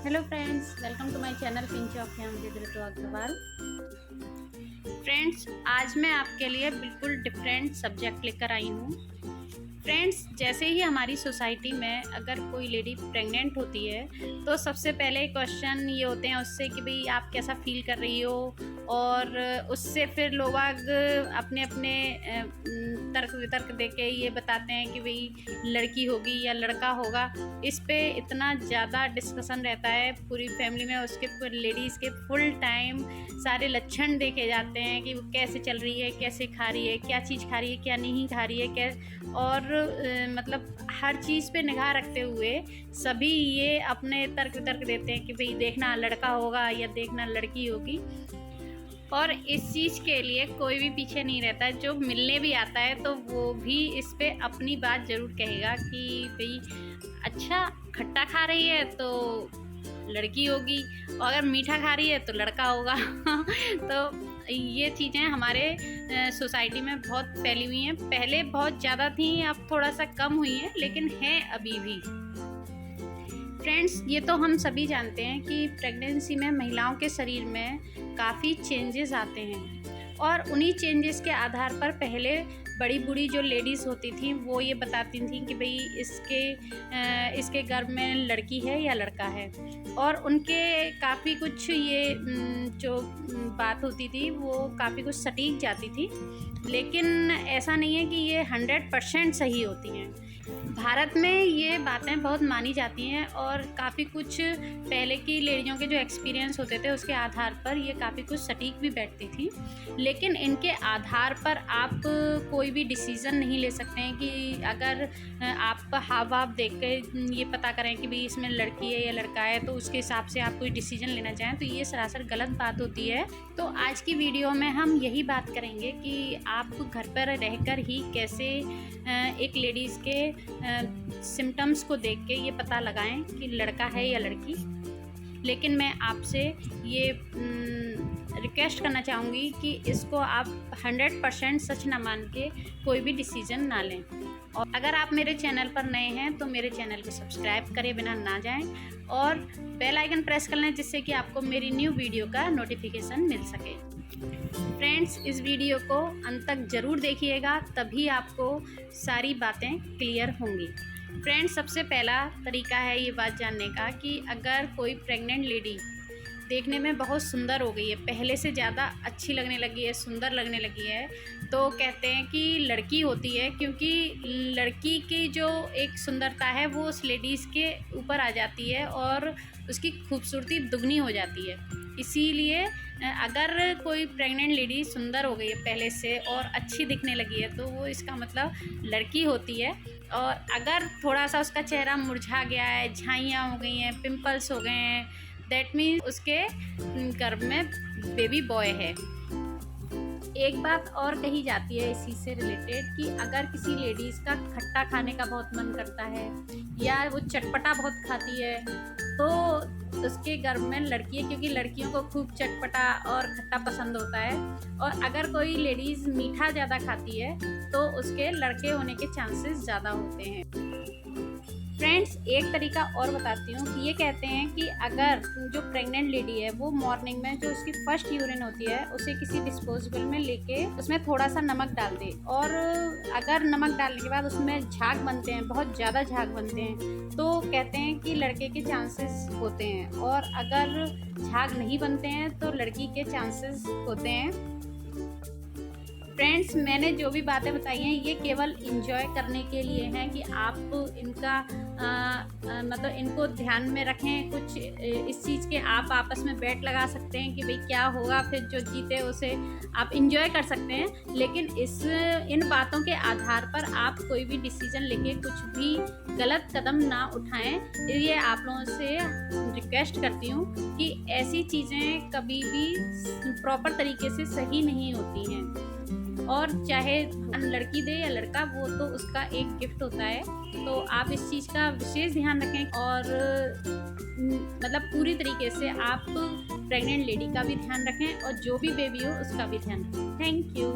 Hello friends, welcome to my channel pinch of Agrawal. Friends, आज मैं आपके लिए बिल्कुल डिफरेंट सब्जेक्ट लेकर आई हूँ। फ्रेंड्स, जैसे ही हमारी सोसाइटी में अगर कोई लेडी प्रेग्नेंट होती है तो सबसे पहले क्वेश्चन ये होते हैं उससे कि भाई आप कैसा फील कर रही हो, और उससे फिर लोग अपने अपने तर्क वितर्क दे के ये बताते हैं कि भाई लड़की होगी या लड़का होगा। इस पे इतना ज़्यादा डिस्कशन रहता है पूरी फैमिली में। उसके लेडीज़ के फुल टाइम सारे लक्षण देखे जाते हैं कि वो कैसे चल रही है, कैसे खा रही है, क्या चीज़ खा रही है, क्या नहीं खा रही है, और मतलब हर चीज़ पे निगाह रखते हुए सभी ये अपने तर्क वितर्क देते हैं कि भाई देखना लड़का होगा या देखना लड़की होगी। और इस चीज़ के लिए कोई भी पीछे नहीं रहता है। जो मिलने भी आता है तो वो भी इस पे अपनी बात ज़रूर कहेगा कि भाई अच्छा खट्टा खा रही है तो लड़की होगी, और अगर मीठा खा रही है तो लड़का होगा। तो ये चीज़ें हमारे सोसाइटी में बहुत फैली हुई हैं। पहले बहुत ज़्यादा थी, अब थोड़ा सा कम हुई हैं, लेकिन हैं अभी भी। फ्रेंड्स, ये तो हम सभी जानते हैं कि प्रेगनेंसी में महिलाओं के शरीर में काफ़ी चेंजेस आते हैं, और उन्हीं चेंजेस के आधार पर पहले बड़ी बूढ़ी जो लेडीज़ होती थी वो ये बताती थी कि भाई इसके गर्भ में लड़की है या लड़का है। और उनके काफ़ी कुछ ये जो बात होती थी वो काफ़ी कुछ सटीक जाती थी, लेकिन ऐसा नहीं है कि ये 100% सही होती हैं। भारत में ये बातें बहुत मानी जाती हैं, और काफ़ी कुछ पहले की लेडियों के जो एक्सपीरियंस होते थे उसके आधार पर ये काफ़ी कुछ सटीक भी बैठती थी। लेकिन इनके आधार पर आप कोई भी डिसीज़न नहीं ले सकते हैं कि अगर आप हाव भाव देख के ये पता करें कि भाई इसमें लड़की है या लड़का है तो उसके हिसाब से आप कोई डिसीज़न लेना चाहें, तो ये सरासर गलत बात होती है। तो आज की वीडियो में हम यही बात करेंगे कि आप घर पर रहकर ही कैसे एक लेडीज़ के सिम्टम्स को देख के ये पता लगाएं कि लड़का है या लड़की। लेकिन मैं आपसे ये रिक्वेस्ट करना चाहूँगी कि इसको आप 100% सच ना मान के कोई भी डिसीज़न ना लें। और अगर आप मेरे चैनल पर नए हैं तो मेरे चैनल को सब्सक्राइब करे बिना ना जाएं, और बेल आइकन प्रेस कर लें जिससे कि आपको मेरी न्यू वीडियो का नोटिफिकेशन मिल सके। फ्रेंड्स, इस वीडियो को अंत तक ज़रूर देखिएगा, तभी आपको सारी बातें क्लियर होंगी। फ्रेंड्स, सबसे पहला तरीका है ये बात जानने का कि अगर कोई प्रेग्नेंट लेडी देखने में बहुत सुंदर हो गई है, पहले से ज़्यादा अच्छी लगने लगी है, सुंदर लगने लगी है, तो कहते हैं कि लड़की होती है, क्योंकि लड़की की जो एक सुंदरता है वो उस लेडीज़ के ऊपर आ जाती है और उसकी खूबसूरती दुगनी हो जाती है। इसीलिए अगर कोई प्रेग्नेंट लेडी सुंदर हो गई है पहले से और अच्छी दिखने लगी है तो वो इसका मतलब लड़की होती है। और अगर थोड़ा सा उसका चेहरा मुरझा गया है, झाइयाँ हो गई हैं, पिंपल्स हो गए हैं, दैट मीन्स उसके गर्भ में बेबी बॉय है। एक बात और कही जाती है इसी से रिलेटेड कि अगर किसी लेडीज़ का खट्टा खाने का बहुत मन करता है या वो चटपटा बहुत खाती है तो उसके गर्भ में लड़की है, क्योंकि लड़कियों को खूब चटपटा और खट्टा पसंद होता है। और अगर कोई लेडीज़ मीठा ज़्यादा खाती है तो उसके लड़के होने के चांसेस ज़्यादा होते हैं। फ्रेंड्स, एक तरीका और बताती हूँ कि ये कहते हैं कि अगर जो प्रेग्नेंट लेडी है वो मॉर्निंग में जो उसकी फर्स्ट यूरिन होती है उसे किसी डिस्पोजेबल में लेके उसमें थोड़ा सा नमक डाल दे, और अगर नमक डालने के बाद उसमें झाग बनते हैं, बहुत ज़्यादा झाग बनते हैं, तो कहते हैं कि लड़के के चांसेस होते हैं, और अगर झाग नहीं बनते हैं तो लड़की के चांसेस होते हैं। फ्रेंड्स, मैंने जो भी बातें बताई हैं ये केवल इंजॉय करने के लिए हैं कि आप इनका मतलब इनको ध्यान में रखें। कुछ इस चीज़ के आप आपस में बेट लगा सकते हैं कि भाई क्या होगा, फिर जो जीते उसे आप इंजॉय कर सकते हैं, लेकिन इन बातों के आधार पर आप कोई भी डिसीज़न लेके कुछ भी गलत कदम ना उठाएं। ये आप लोगों से रिक्वेस्ट करती हूँ कि ऐसी चीज़ें कभी भी प्रॉपर तरीके से सही नहीं होती हैं। और चाहे लड़की दे या लड़का, वो तो उसका एक गिफ्ट होता है। तो आप इस चीज़ का विशेष ध्यान रखें, और मतलब पूरी तरीके से आप प्रेग्नेंट लेडी का भी ध्यान रखें और जो भी बेबी हो उसका भी ध्यान रखें। Thank you.